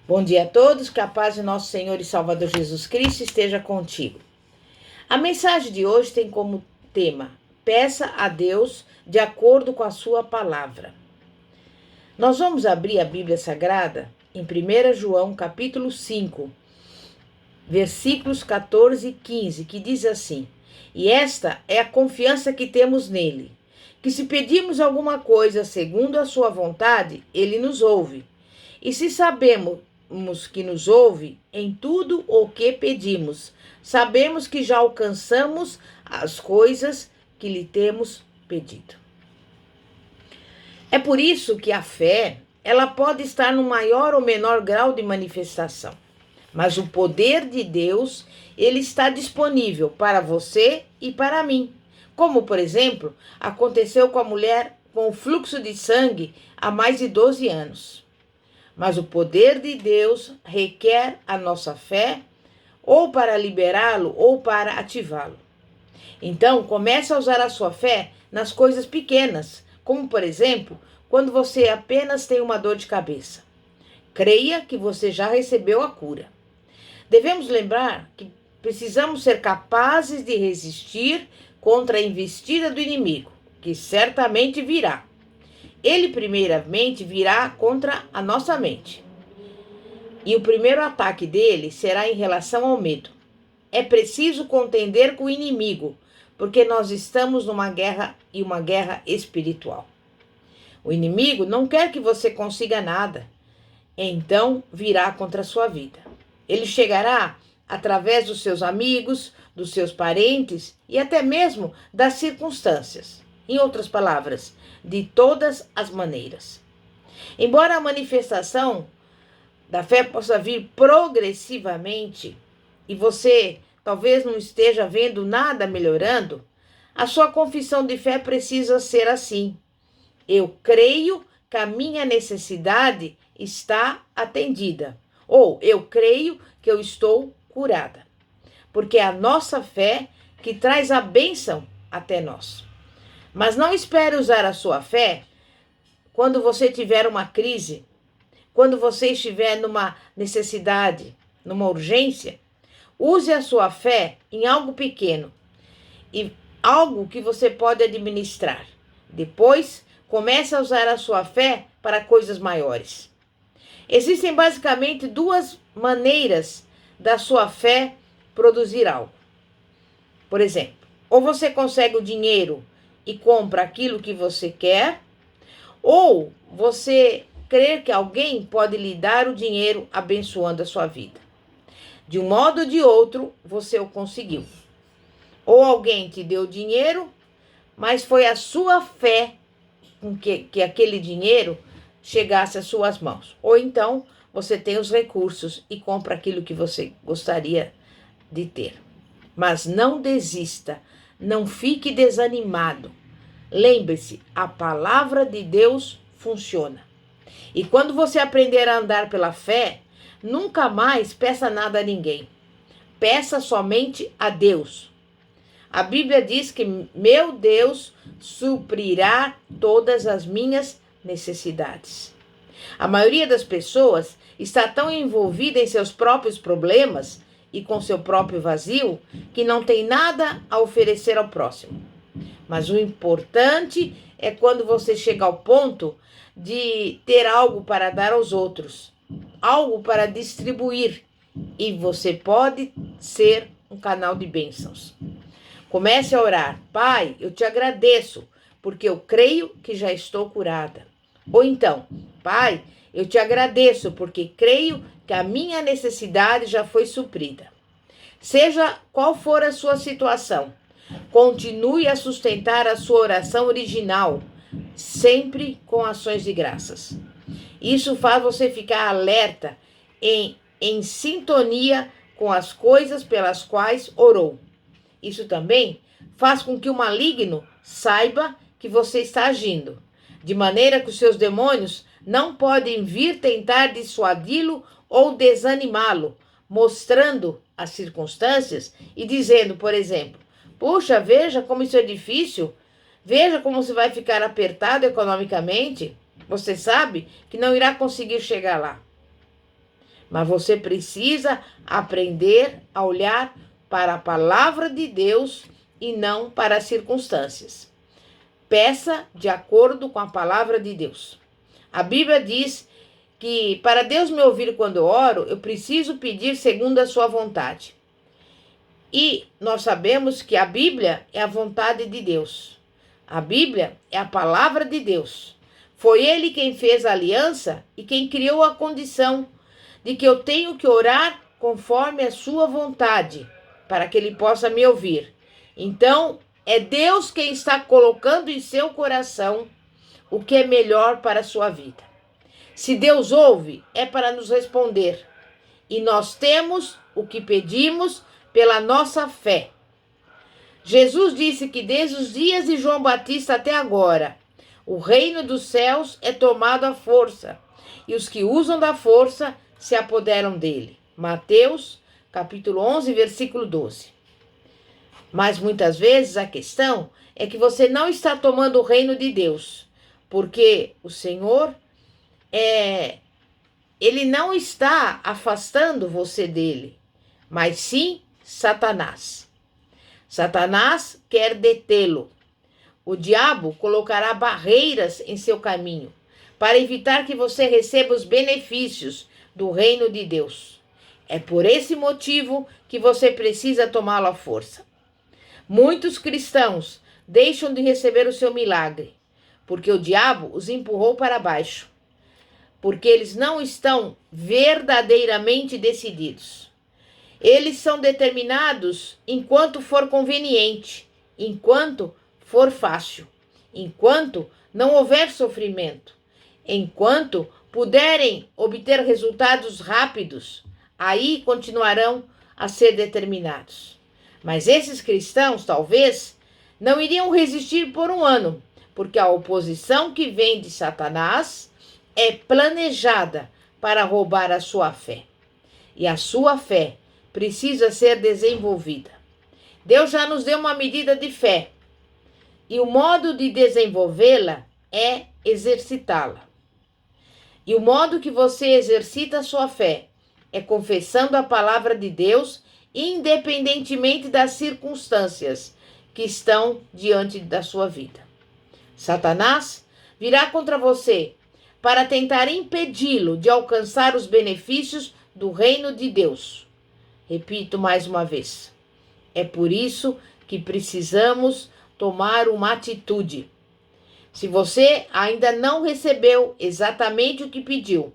Bom dia a todos, que a paz de nosso Senhor e Salvador Jesus Cristo esteja contigo. A mensagem de hoje tem como tema: peça a Deus de acordo com a sua palavra. Nós vamos abrir a Bíblia Sagrada em 1 João capítulo 5, versículos 14 e 15, que diz assim: E esta é a confiança que temos nele, que se pedirmos alguma coisa segundo a sua vontade, ele nos ouve. E se sabemos que nos ouve em tudo o que pedimos, sabemos que já alcançamos as coisas que lhe temos pedido. É por isso que a fé, ela pode estar no maior ou menor grau de manifestação. Mas o poder de Deus, ele está disponível para você e para mim. Como, por exemplo, aconteceu com a mulher com o fluxo de sangue há mais de 12 anos. Mas o poder de Deus requer a nossa fé, ou para liberá-lo, ou para ativá-lo. Então, comece a usar a sua fé nas coisas pequenas, como, por exemplo, quando você apenas tem uma dor de cabeça. Creia que você já recebeu a cura. Devemos lembrar que precisamos ser capazes de resistir contra a investida do inimigo, que certamente virá. Ele primeiramente virá contra a nossa mente. E o primeiro ataque dele será em relação ao medo. É preciso contender com o inimigo, porque nós estamos numa guerra e uma guerra espiritual. O inimigo não quer que você consiga nada, então virá contra a sua vida. Ele chegará através dos seus amigos, dos seus parentes e até mesmo das circunstâncias. Em outras palavras, de todas as maneiras. Embora a manifestação da fé possa vir progressivamente e você talvez não esteja vendo nada melhorando, a sua confissão de fé precisa ser assim: eu creio que a minha necessidade está atendida. Ou eu creio que eu estou curada. Porque é a nossa fé que traz a bênção até nós. Mas não espere usar a sua fé quando você tiver uma crise, quando você estiver numa necessidade, numa urgência. Use a sua fé em algo pequeno e algo que você pode administrar. Depois, comece a usar a sua fé para coisas maiores. Existem basicamente duas maneiras da sua fé produzir algo. Por exemplo, ou você consegue o dinheiro e compra aquilo que você quer, ou você crê que alguém pode lhe dar o dinheiro abençoando a sua vida. De um modo ou de outro, você o conseguiu. Ou alguém te deu dinheiro, mas foi a sua fé com que aquele dinheiro chegasse às suas mãos. Ou então, você tem os recursos e compra aquilo que você gostaria de ter. Mas não desista, não fique desanimado. Lembre-se, a palavra de Deus funciona. E quando você aprender a andar pela fé, nunca mais peça nada a ninguém. Peça somente a Deus. A Bíblia diz que meu Deus suprirá todas as minhas necessidades. A maioria das pessoas está tão envolvida em seus próprios problemas e com seu próprio vazio que não tem nada a oferecer ao próximo. Mas o importante é quando você chega ao ponto de ter algo para dar aos outros, algo para distribuir, e você pode ser um canal de bênçãos. Comece a orar: Pai, eu te agradeço, porque eu creio que já estou curada. Ou então: Pai, eu te agradeço, porque creio que a minha necessidade já foi suprida. Seja qual for a sua situação, continue a sustentar a sua oração original, sempre com ações de graças. Isso faz você ficar alerta, em sintonia com as coisas pelas quais orou. Isso também faz com que o maligno saiba que você está agindo, de maneira que os seus demônios não podem vir tentar dissuadi-lo ou desanimá-lo, mostrando as circunstâncias e dizendo, por exemplo: puxa, veja como isso é difícil, veja como você vai ficar apertado economicamente, você sabe que não irá conseguir chegar lá. Mas você precisa aprender a olhar para a palavra de Deus e não para as circunstâncias. Peça de acordo com a palavra de Deus. A Bíblia diz que para Deus me ouvir quando eu oro, eu preciso pedir segundo a sua vontade. E nós sabemos que a Bíblia é a vontade de Deus. A Bíblia é a palavra de Deus. Foi Ele quem fez a aliança e quem criou a condição de que eu tenho que orar conforme a sua vontade, para que Ele possa me ouvir. Então, é Deus quem está colocando em seu coração o que é melhor para a sua vida. Se Deus ouve, é para nos responder. E nós temos o que pedimos pela nossa fé. Jesus disse que desde os dias de João Batista até agora, o reino dos céus é tomado à força, e os que usam da força se apoderam dele. Mateus, capítulo 11, versículo 12. Mas muitas vezes a questão é que você não está tomando o reino de Deus, porque o Senhor ele não está afastando você dele, mas sim Satanás. Satanás quer detê-lo. O diabo colocará barreiras em seu caminho para evitar que você receba os benefícios do reino de Deus. É por esse motivo que você precisa tomá-lo à força. Muitos cristãos deixam de receber o seu milagre, porque o diabo os empurrou para baixo, porque eles não estão verdadeiramente decididos. Eles são determinados enquanto for conveniente, enquanto for fácil, enquanto não houver sofrimento, enquanto puderem obter resultados rápidos, aí continuarão a ser determinados. Mas esses cristãos, talvez, não iriam resistir por um ano, porque a oposição que vem de Satanás é planejada para roubar a sua fé. E a sua fé precisa ser desenvolvida. Deus já nos deu uma medida de fé. E o modo de desenvolvê-la é exercitá-la. E o modo que você exercita a sua fé é confessando a palavra de Deus, independentemente das circunstâncias que estão diante da sua vida. Satanás virá contra você para tentar impedi-lo de alcançar os benefícios do reino de Deus. Repito mais uma vez. É por isso que precisamos tomar uma atitude. Se você ainda não recebeu exatamente o que pediu,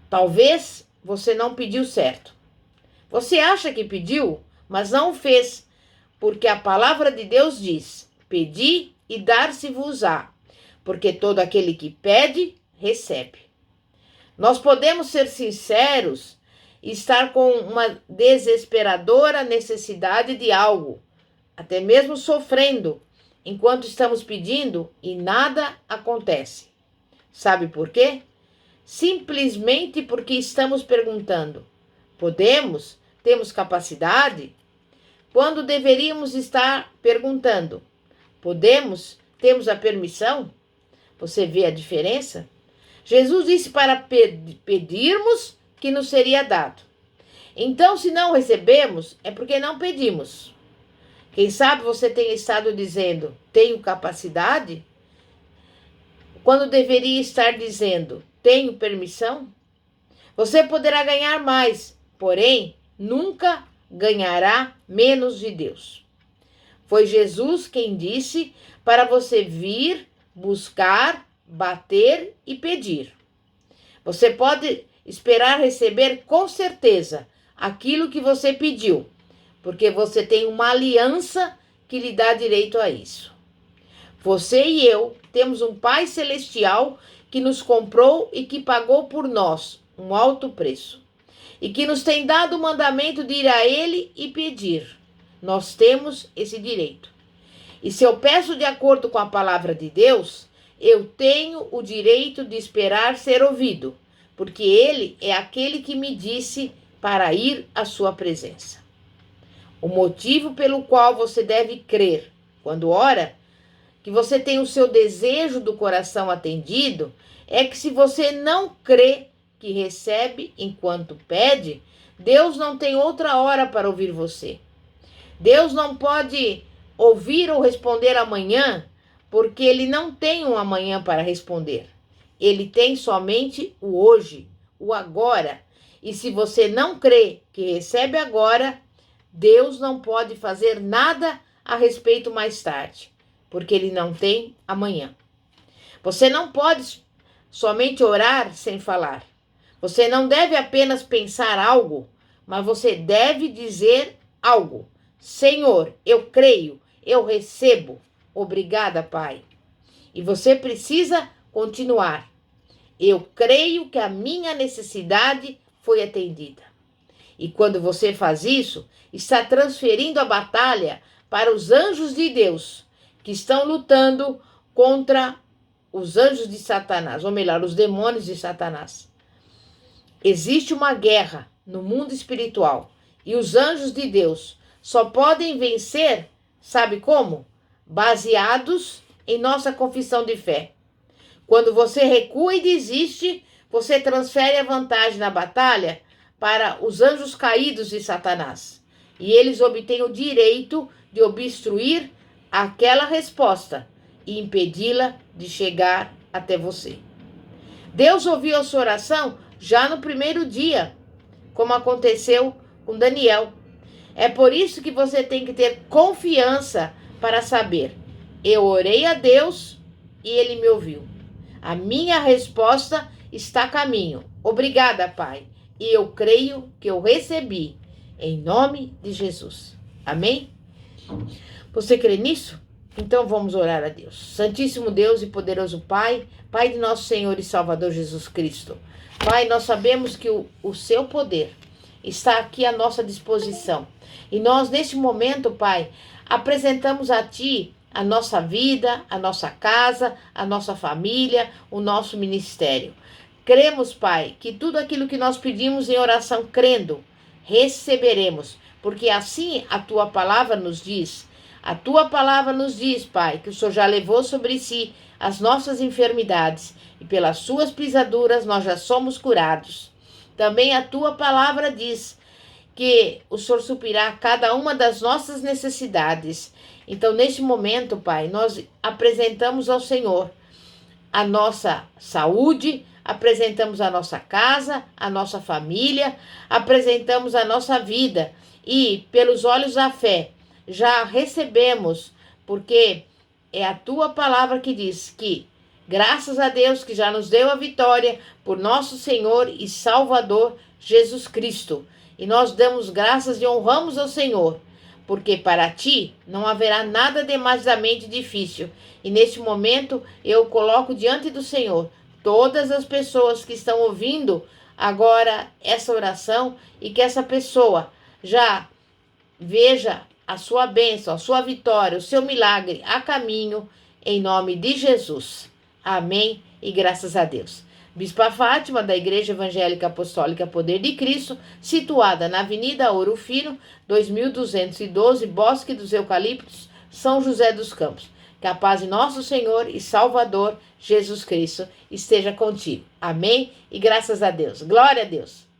talvez você não pediu certo. Você acha que pediu, mas não o fez, porque a palavra de Deus diz: pedi e dar-se-vos-á, porque todo aquele que pede, recebe. Nós podemos ser sinceros e estar com uma desesperadora necessidade de algo, até mesmo sofrendo, enquanto estamos pedindo e nada acontece. Sabe por quê? Simplesmente porque estamos perguntando: podemos? Temos capacidade? Quando deveríamos estar perguntando: podemos? Temos a permissão? Você vê a diferença? Jesus disse para pedirmos que nos seria dado. Então, se não recebemos, é porque não pedimos. Quem sabe você tenha estado dizendo: tenho capacidade? Quando deveria estar dizendo: tenho permissão? Você poderá ganhar mais, porém, nunca ganhará menos de Deus. Foi Jesus quem disse para você vir, buscar, bater e pedir. Você pode esperar receber com certeza aquilo que você pediu, porque você tem uma aliança que lhe dá direito a isso. Você e eu temos um Pai Celestial que nos comprou e que pagou por nós um alto preço, e que nos tem dado o mandamento de ir a Ele e pedir. Nós temos esse direito. E se eu peço de acordo com a palavra de Deus, eu tenho o direito de esperar ser ouvido, porque Ele é aquele que me disse para ir à sua presença. O motivo pelo qual você deve crer quando ora que você tem o seu desejo do coração atendido é que, se você não crê que recebe enquanto pede, Deus não tem outra hora para ouvir você. Deus não pode ouvir ou responder amanhã, porque Ele não tem um amanhã para responder. Ele tem somente o hoje, o agora. E se você não crê que recebe agora, Deus não pode fazer nada a respeito mais tarde, porque Ele não tem amanhã. Você não pode somente orar sem falar. Você não deve apenas pensar algo, mas você deve dizer algo. Senhor, eu creio, eu recebo. Obrigada, Pai. E você precisa continuar. Eu creio que a minha necessidade foi atendida. E quando você faz isso, está transferindo a batalha para os anjos de Deus, que estão lutando contra os anjos de Satanás, ou melhor, os demônios de Satanás. Existe uma guerra no mundo espiritual e os anjos de Deus só podem vencer, sabe como? Baseados em nossa confissão de fé. Quando você recua e desiste, você transfere a vantagem na batalha para os anjos caídos de Satanás. E eles obtêm o direito de obstruir aquela resposta e impedi-la de chegar até você. Deus ouviu a sua oração já no primeiro dia, como aconteceu com Daniel. É por isso que você tem que ter confiança para saber: eu orei a Deus e Ele me ouviu. A minha resposta está a caminho. Obrigada, Pai. E eu creio que eu recebi, em nome de Jesus. Amém? Você crê nisso? Então vamos orar a Deus. Santíssimo Deus e poderoso Pai, Pai de nosso Senhor e Salvador Jesus Cristo. Pai, nós sabemos que o seu poder está aqui à nossa disposição. E nós, neste momento, Pai, apresentamos a Ti a nossa vida, a nossa casa, a nossa família, o nosso ministério. Cremos, Pai, que tudo aquilo que nós pedimos em oração, crendo, receberemos, porque assim a Tua palavra nos diz. A Tua palavra nos diz, Pai, que o Senhor já levou sobre si as nossas enfermidades e pelas Suas pisaduras nós já somos curados. Também a Tua palavra diz que o Senhor suprirá cada uma das nossas necessidades. Então, neste momento, Pai, nós apresentamos ao Senhor a nossa saúde, apresentamos a nossa casa, a nossa família, apresentamos a nossa vida e, pelos olhos da fé, já recebemos, porque é a Tua palavra que diz que, graças a Deus que já nos deu a vitória por nosso Senhor e Salvador Jesus Cristo. E nós damos graças e honramos ao Senhor, porque para Ti não haverá nada demasiadamente difícil. E neste momento eu coloco diante do Senhor todas as pessoas que estão ouvindo agora essa oração e que essa pessoa já veja a sua bênção, a sua vitória, o seu milagre a caminho, em nome de Jesus. Amém e graças a Deus. Bispa Fátima, da Igreja Evangélica Apostólica Poder de Cristo, situada na Avenida Ouro Fino, 2212, Bosque dos Eucaliptos, São José dos Campos. Que a paz de nosso Senhor e Salvador, Jesus Cristo, esteja contigo. Amém e graças a Deus. Glória a Deus.